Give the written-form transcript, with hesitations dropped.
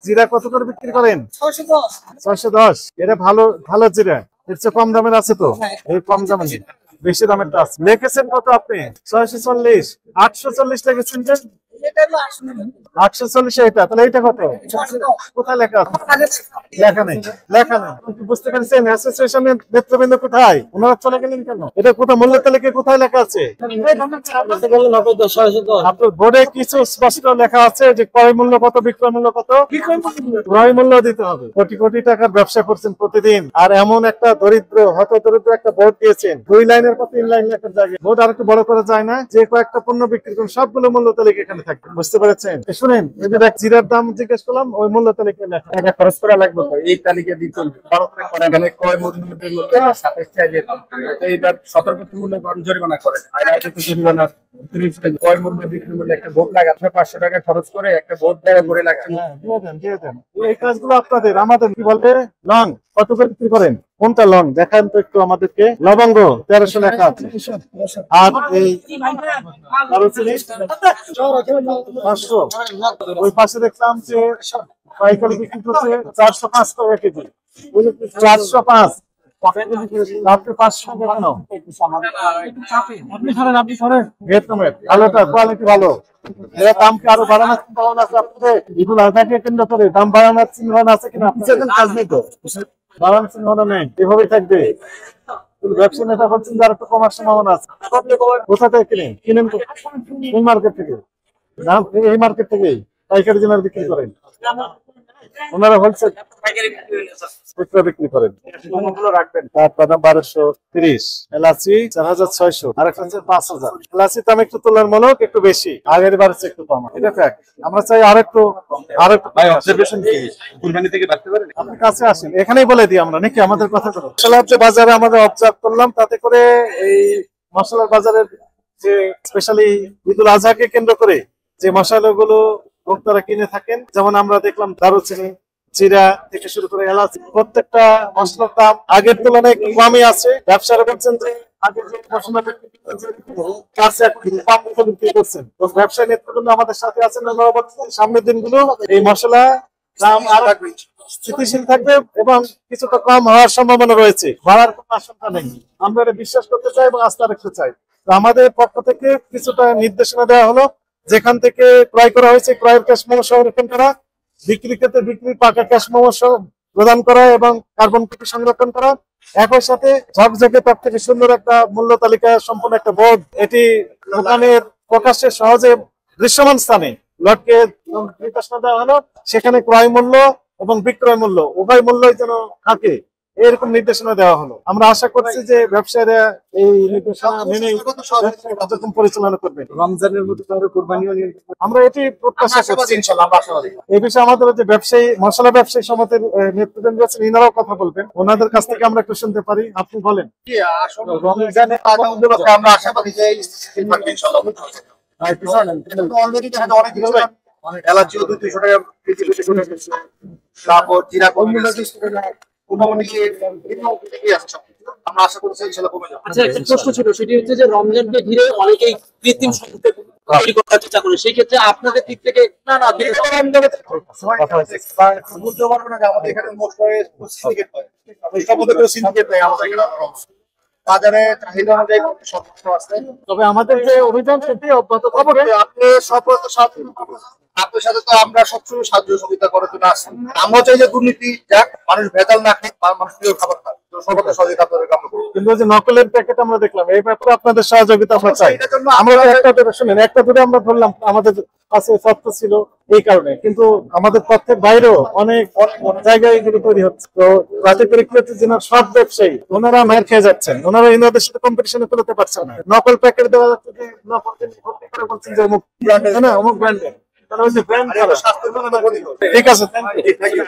জিরা কত করে বিক্রি করেন? 610। এটা ভালো ভালো জিরা, এর চেয়ে কম দামের আছে তো? এই কম দামের বেশি দামেরটা আছে। লিখেছেন কত আপনি? 640। 840 লিখেছেন যে? 840 এটা, তাহলে এটা কত? কোথায় লেখা আছে? লেখা নেই, লেখা নেই। বুঝতে পেরেছেন অ্যাসোসিয়েশনের নেতৃবৃন্দ কোথায়? ওনারা চলে গেলেন কেন? এটা কোথায় মূল্য তালিকায় কোথায় লেখা আছে? আপনার বোর্ডে কিছু স্পষ্ট লেখা আছে যে ক্রয় মূল্য কত, বিক্রয় মূল্য কত? ক্রয় মূল্য দিতে হবে। কোটি কোটি টাকার ব্যবসা করছেন প্রতিদিন, আর এমন একটা দরিদ্র হত দরিদ্র একটা বোর্ড দিয়েছেন 2 লাইনের পর 3 লাইন লেখার জায়গায়। বোর্ড আর একটু বড় করা যায় না? যে কয়েকটা পণ্য বিক্রি করুন সবগুলো মূল্য তালিকা এখানে থাকবে। বুঝতে পেরেছেন? শুনেন, এই যে জিরার দাম জিজ্ঞেস করলাম, ওই মূল্য তালিকায় লেখা। টাকা খরচ করা লাগবে তো এই তালিকা দিতে এখানে ক্রয় মূল্যের মধ্যে সাপেক্ষে এইবার সতর্ক মূল্য জরিমানা করে জরিমানা ক্রয় মূল্য বিক্রি মূল্য একটা বোর্ড লাগাতে 500 টাকা খরচ করে একটা বোর্ড জায়গা করে লাগাতে। দিয়ে দেন। এই কাজগুলো আপনাদের, আমাদের কি বলবে? লং কত করে বিক্রি করেন? কোনটা লং দেখান তো একটু আমাদেরকে। লবঙ্গ 1300 লেখা আছে। আর এই 500। ওই পাশে দেখলাম যে পাইকারি বিক্রি করছে 405 টাকা কেজি। 405। আপনি 500 কেন? আপনি সরেন। ভিয়েতনামের ভালোটা, কোয়ালিটি ভালো। এর দাম কি আরো বাড়ানোর চিন্তা ভাবনা আছে আপনাদের? এগুলো আধাকে কেন্দ্র করে দাম বাড়ানোর চিন্তা ভাবনা আছে কিনা? কাজ নেই তো, বাড়ানোর চিন্তা ভাবনা নেই, এভাবেই থাকবে। ব্যবসা নেতা করছেন যার একটু কমার সম্ভাবনা আছে। কোথা থেকে কিনেন? কিনেন এই মার্কেট থেকে, দাম এই মার্কেট থেকেই পাইকারি জন্য বিক্রি করেন। ওনারা হোলসেল খুচরা বিক্রি করেন। রাখবেন দাম 1230, এলাচি 4600, আর একটা 5000। এলাচি দাম একটু তুলনামূলক একটু বেশি, আগের বার একটু কম। এটা ফ্যাক্ট। আমরা চাই আরেকটু ভাই অবজারভেশন কি কুরবানি থেকে বাড়তে পারে। আপনি কাছে আসেন, এখানেই বলে দিই আমরা নাকি আমাদের কথা। মশলার যে বাজারে আমাদের অবজার্ভ করলাম, তাতে করে এই মশলার বাজারের যে স্পেশালি ঈদুল আজহাকে কেন্দ্র করে যে মশলাগুলো ভোক্তারা কিনে থাকেন, যেমন আমরা দেখলাম দারুচিনি, জিরা থেকে শুরু করে এলাচ, প্রত্যেকটা মশলার দাম আগের তুলনায় কমই আছে। ব্যবসায়ীরা বলছেন যে আগের যে মশলা বিক্রি করছেন, ব্যবসায়ী নেতৃবৃন্দ আমাদের সাথে আছেন। সামনের দিনগুলো এই মশলা দাম আরো স্থিতিশীল থাকবে এবং কিছুটা কম হওয়ার সম্ভাবনা রয়েছে, বাড়ার কোনো আশঙ্কা নেই। আমরা এটা বিশ্বাস করতে চাই এবং আস্থা রাখতে চাই। আমাদের পক্ষ থেকে কিছুটা নির্দেশনা দেওয়া হলো, যেখান থেকে ক্রয় করা হয়েছে ক্রয়ের ক্যাশ মেমো সংরক্ষণ করা, বিক্রি ক্ষেত্রে বিক্রি পাকা ক্যাশ মেমো প্রদান করা এবং কার্বন কপি সংরক্ষণ করা। একই সাথে ঝকঝকে তার থেকে সুন্দর একটা মূল্য তালিকা সম্পূর্ণ একটা বোর্ড, এটি দোকানের প্রকাশ্যে সহজে দৃশ্যমান স্থানে লটকে নির্দেশনা দেওয়া হলো, সেখানে ক্রয় মূল্য এবং বিক্রয় মূল্য উভয় মূল্যই যেন থাকে, এরকম নির্দেশনা দেওয়া হলো। আমরা আশা করছি যে ব্যবসায়ীরা এই নির্দেশনা মেনে কার্যক্রম পরিচালনা করবে। রমজানের মধ্যে কুরবানিও আমরা এটি প্রত্যাশা করছি ইনশাআল্লাহ। এই বিষয়ে আমাদের যে ব্যবসায়ী মশলা ব্যবসায়ী সমিতির নেতৃবৃন্দ আছেন, ইনারাও কথা বলবেন, ওনাদের কাছ থেকে আমরা একটু শুনতে পারি। আপনি বলেন। রমজানের আমরা আশাবাদী যে ইনশাআল্লাহ অলরেডি অনেক এলাচিও 200 টাকা কেজি বেশি করে গেছে। তারপর জিরা আমরা আশা করছি ইনশাআল্লাহ কমে যাবে। আচ্ছা, একটা প্রশ্ন ছিল, সেটি হচ্ছে যে রমজানকে ঘিরে অনেকেই কৃত্রিম সংকট তৈরি করতে চেষ্টা করে, সেই ক্ষেত্রে আপনাদের দিক থেকে বলতে পারবো না যে আমাদের এখানে সিন্ডিকেট হয়, সিন্ডিকেট নেই আমাদের এখানে। বাজারে চাহিদা অনুযায়ী আছে, তবে আমাদের যে অভিযান সেটি অব্যাহত থাকবে। আপনি আপনার সাথে তো আমরা সবসময় সাহায্য সুবিধা করার জন্য আসি। আমরা চাই যে দুর্নীতি যাক, মানুষ ভেজাল না খায়, মানুষ প্রিয় খাবার খায়। কিন্তু যে নকলের প্যাকেট আমরা দেখলাম, এই ব্যাপারে আপনাদের সহযোগিতা আমরা চাই। আমরা একটা দূরে আমরা ধরলাম, আমাদের কাছে তথ্য ছিল এই কারণে, কিন্তু আমাদের তথ্যের বাইরেও অনেক জায়গায় এগুলো তৈরি হচ্ছে। তো তাতে করে কি হচ্ছে, যে সব ব্যবসায়ী ওনারা মায়ের খেয়ে যাচ্ছেন, ওনারা ইনাদের সাথে কম্পিটিশনে তুলতে পারছেন না। নকল প্যাকেট দেওয়া যাচ্ছে যে নকল ভর্তি করে বলছেন যে অমুক ব্র্যান্ডের, না অমুক ব্র্যান্ডের, তারা হচ্ছে ব্র্যান্ড। ঠিক আছে, থ্যাংক ইউ।